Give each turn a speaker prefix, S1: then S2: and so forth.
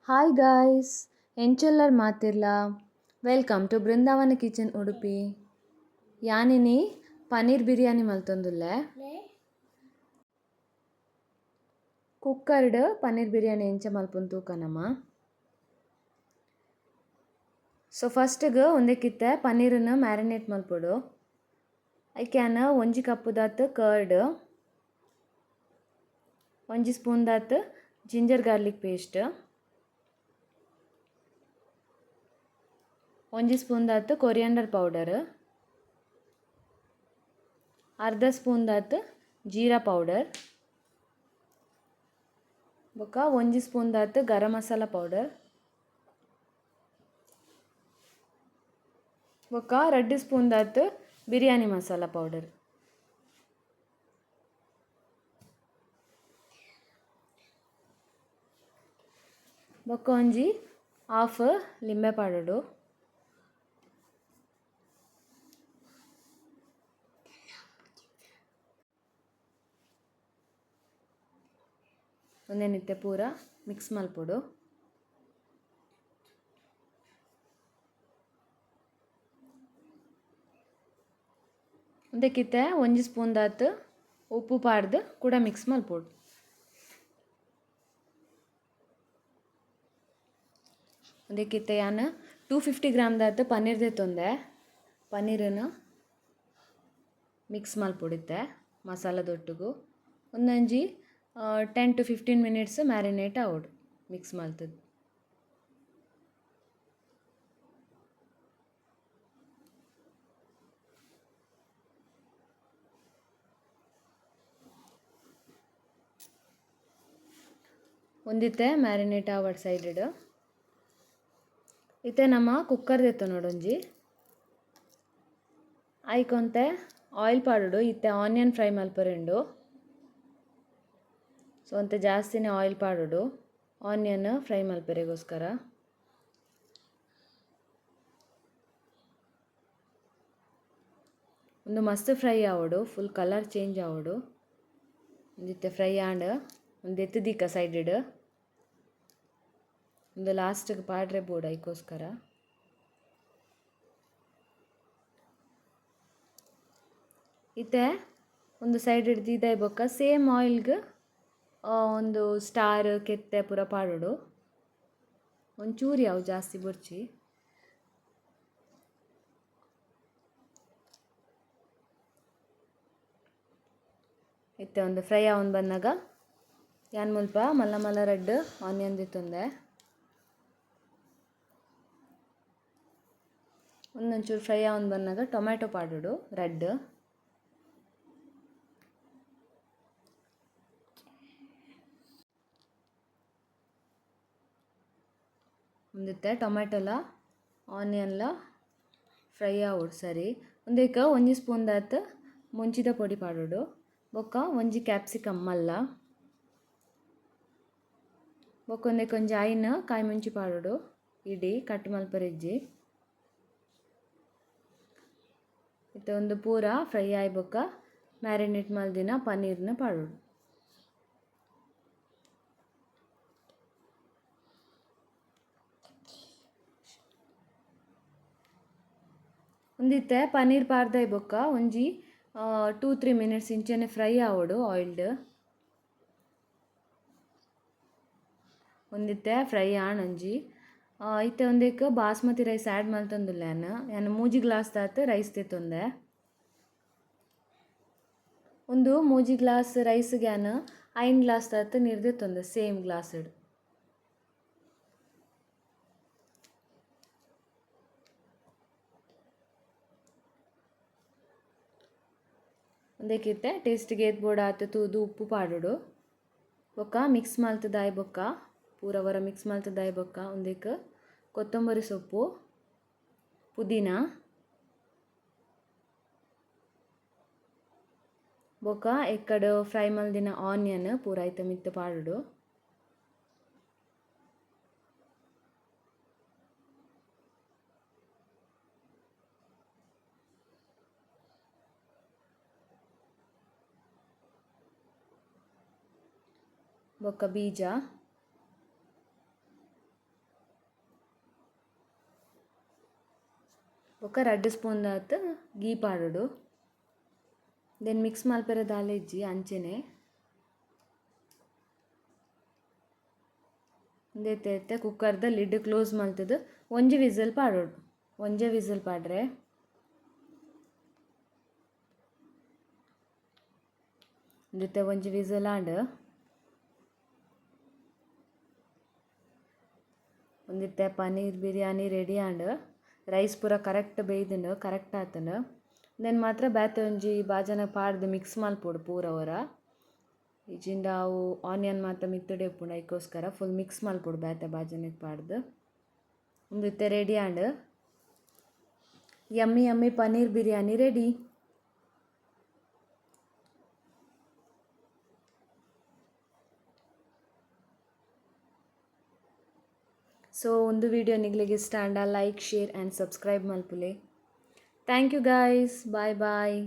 S1: Hi guys, ಎಂಚೆಲ್ಲರ್ ಮಾತಿರ್ಲ welcome to Brindavan kitchen Udupi. ಯಾನಿನಿ ಪನ್ನೀರ್ ಬಿರಿಯಾನಿ ಮಲ್ತೊಂದುಲ್ಲೆ. ಕುಕ್ಕರ್ಡ್ ಪನ್ನೀರ್ ಬಿರಿಯಾನಿ ಎಂಚ ಮಲ್ಪುಂದು ತೂಕನಮ. ಸೊ ಫಸ್ಟ್ಗೆ ಒಂದಕ್ಕಿತ್ತೆ ಪನ್ನೀರನ್ನು ಮ್ಯಾರಿನೇಟ್ ಮಲ್ಪೊಡು. ಐಕ್ಯಾನ ಒಂಜಿ ಕಪ್ಪುದಾತ್ ಕರ್ಡ್, ಒಂಜಿ ಸ್ಪೂನ್ದಾತ್ ಜಿಂಜರ್ ಗಾರ್ಲಿಕ್ ಪೇಸ್ಟ್, ಒಂಜಿ ಸ್ಪೂನ್ದಾತ್ ಕೊರಿಯಾಂಡರ್ ಪೌಡರ್, ಅರ್ಧ ಸ್ಪೂನ್ದಾತ್ ಜೀರಾ ಪೌಡರ್, ಬೊಕ ಒಂಜಿ ಸ್ಪೂನ್ದಾತ್ ಗರಂ ಮಸಾಲ ಪೌಡರ್, ಬೊಕ 2 ಸ್ಪೂನ್ದಾತ್ ಬಿರಿಯಾನಿ ಮಸಾಲ ಪೌಡರ್. ಬೊಕ ಒಂಜಿ ಹಾಫ್ ಲಿಂಬೆ ಪಾಡೋಡು. ಒಂದೇನಿತ್ತೆ ಪೂರ ಮಿಕ್ಸ್ ಮಲ್ಪೊಡು. ಒಂದಕ್ಕಿತ್ತೆ ಒಂಜಿ ಸ್ಪೂನ್ದಾತ್ ಉಪ್ಪು ಪಾಡ್ದು ಕೂಡ ಮಿಕ್ಸ್ ಮಲ್ಪೊಡು. ಒಂದಕ್ಕಿತ್ತೆ ಯಾನು 250 ಗ್ರಾಮ್ದಾತ್ ಪನ್ನೀರ್ ದೆತ್ತೊಂದೆ. ಪನ್ನೀರನ್ನು ಮಿಕ್ಸ್ ಮಲ್ಪೊಡಿತ್ತೆ ಮಸಾಲದೊಟ್ಟಿಗೂ. ಒಂದೊಂಜಿ 10 to 15 ಮಿನಿಟ್ಸ್ ಮ್ಯಾರಿನೇಟ್ ಆವೊಡು ಮಿಕ್ಸ್ ಮಲ್ತದ್ದು. ಒಂದಿತ್ತೆ ಮ್ಯಾರಿನೇಟ್ ಆವಡ್ ಸೈಡ್. ಇತ್ತೆ ನಮ್ಮ ಕುಕ್ಕರ್ ದೆತ್ತ ನೋಡೊಂಜಿ. ಐಕೊಂತೆ ಆಯಿಲ್ ಪಾಡೋಡು. ಇತ್ತೆ ಆನಿಯನ್ ಫ್ರೈ ಮಲ್ಪರೆಂಡು. ಸೊ ಅಂತೆ ಜಾಸ್ತಿನೇ ಆಯಿಲ್ ಪಾಡೋಡು ಆನಿಯನ್ ಫ್ರೈ ಮಲ್ಪೆರೆಗೋಸ್ಕರ. ಒಂದು ಮಸ್ತ್ ಫ್ರೈ ಆವೋಡು, ಫುಲ್ ಕಲರ್ ಚೇಂಜ್ ಆವೋಡು. ಒಂದಿತ್ತೆ ಫ್ರೈ ಆಂಡ್ ಒಂದು ಎತ್ತದಿಕ್ಕ ಸೈಡ್. ಒಂದು ಲಾಸ್ಟ್ಗೆ ಪಾಡ್ರೆ ಬೋಡು ಐಕೋಸ್ಕರ. ಇತ್ತೆ ಒಂದು ಸೈಡ್ ಹಿಡ್ದು ಬೊಕ್ಕ ಸೇಮ್ ಆಯಿಲ್ಗೆ ಒಂದು ಸ್ಟಾರ್ ಕೆತ್ತೆ ಪೂರ ಪಾಡೋಡು. ಒಂಚೂರು ಯಾವು ಜಾಸ್ತಿ ಬೊರ್ಚಿ. ಇತ್ತೆ ಒಂದು ಫ್ರೈ ಆವೊಂದು ಬಂದಾಗ ಯಾನ್ ಮುಲ್ಪ ಮಲ್ಲ ಮಲ್ಲ ರೆಡ್ ಆನಿಯನ್ ದಿತ್ತೊಂದೆ. ಒಂದೊಂಚೂರು ಫ್ರೈ ಆವೊಂದು ಬಂದಾಗ ಟೊಮ್ಯಾಟೊ ಪಾಡೋಡು ರೆಡ್. ಒಂದಿತ್ತೆ ಟೊಮ್ಯಾಟೊಲ ಆನಿಯನ್ಲ ಫ್ರೈ ಆವೋಡು ಸರಿ. ಒಂದೇಕ ಒಂಜಿ ಸ್ಪೂನ್ದಾತ್ ಮುಂಚಿದ ಪೊಡಿ ಪಾಡೋಡು. ಬೊಕ್ಕ ಒಂಜಿ ಕ್ಯಾಪ್ಸಿಕಮ್ ಮಲ್ಲ. ಬೊಕ್ಕ ಒಂದೇಕೊಂಜಿ ಐನ್ ಕಾಯಿ ಮುಂಚಿ ಪಾಡೋಡು ಇಡಿ ಕಟ್ ಮಲ್ಪರಿಜ್ಜಿ. ಇತ್ತೆ ಒಂದು ಪೂರ ಫ್ರೈ ಆಯ್ ಬೊಕ್ಕ ಮ್ಯಾರಿನೇಟ್ ಮಲ್ದಿನ ಪನ್ನೀರ್ನ ಪಾಡೋಡು. ಒಂದಿತ್ತೆ ಪನ್ನೀರ್ ಪಾಡ್ದಾಯ್ ಬೊಕ್ಕ ಒಂಜಿ 2-3 ಮಿನಿಟ್ಸ್ ಇಂಚನೆ ಫ್ರೈ ಆವೋಡು ಆಯಿಲ್ಡ್. ಒಂದಿತ್ತೆ ಫ್ರೈ ಆಣೊಂಜಿ. ಇತ್ತೆ ಒಂದೇಕ ಬಾಸ್ಮತಿ ರೈಸ್ ಆ್ಯಡ್ ಮಲ್ತೊಂದುಲ್ಲೆ ಯಾನು 3 ಗ್ಲಾಸ್ದಾತ್ ರೈಸ್ ದೆತ್ತೊಂದೆ. ಒಂದು 3 ಗ್ಲಾಸ್ ರೈಸ್ಗೆ ಯಾನು 5 ಗ್ಲಾಸ್ದಾತ್ ನೀರು ದೆತ್ತೊಂದೆ ಸೇಮ್ ಗ್ಲಾಸ್ಡ್. ಒಂದೇಕಿತ್ತೆ ಟೇಸ್ಟಿಗೆ ಏತ್ ಬೋಡ ಆತು ತೂದು ಉಪ್ಪು ಪಾಡೋಡು. ಬೊಕ್ಕ ಮಿಕ್ಸ್ ಮಲ್ತದಾಯ್ ಬೊಕ್ಕ ಪೂರ ವರ ಮಿಕ್ಸ್ ಮಲ್ತದಾಯ್ ಬೊಕ್ಕ ಒಂದೇಕ ಕೊತ್ತಂಬರಿ ಸೊಪ್ಪು, ಪುದೀನ, ಬೊಕ್ಕ ಎಕ್ಕಡ್ ಫ್ರೈ ಮಲ್ದಿನ ಆನಿಯನ್ ಪೂರ ಐತ ಮಿತ್ತು ಪಾಡೋಡು. ಬೊಕ್ಕ ಬೀಜ, ఒక 2 ಸ್ಪೂನ್ ದಾತ್ ಗೀ ಪಾಡೋಡು. ದೆನ್ ಮಿಕ್ಸ್ ಮಲ್ಪೆರೆ ದಾಲೆಜ್ಜಿ ಅಂಚೆನೆ ಉಂದೆತ್ತೆ ಕುಕ್ಕರ್ದ ಲಿಡ್ ಕ್ಲೋಸ್ ಮಲ್ತದು ಒಂಜಿ ವಿಸಲ್ ಪಾಡೋಡು. ಒಂಜೇ ವಿಸಲ್ ಪಾಡ್ರೆ ಉಂದೆತ್ತೆ ಒಂಜಿ ವಿಸಲ್ ಆಂಡ್ ಒಂದಿತ್ತೆ paneer biryani ready and rice ಪೂರ ಕರೆಕ್ಟ್ ಬೇಯ್ದುಂಡು ಕರೆಕ್ಟ್ ಆತುಂಡು. ದೆನ್ ಮಾತ್ರ ಬೇತೆ ಒಂಜಿ ಬಾಜನ ಪಾಡ್ದು ಮಿಕ್ಸ್ ಮಲ್ಪೊಡು ಪೂರ ಒರ. ಇಜಿಂಡ ಅವು ಆನಿಯನ್ ಮಾತ ಮಿತ್ತುಡೆ ಉಪ್ಪುಂಡು ಅದಕ್ಕೋಸ್ಕರ ಫುಲ್ ಮಿಕ್ಸ್ ಮಲ್ಪೊಡು ಬೇತೆ ಬಾಜನೆಗ್ ಪಾಡ್ದು. ಉಂದಿತ್ತೆ ready and yummy yummy paneer biryani ready. So ಒಂದು ವಿಡಿಯೋ ನಿಗ್ಲಿಗೆ ಇಷ್ಟ and like share and subscribe ಮಲ್ಪುಲೆ. Thank you guys. Bye bye.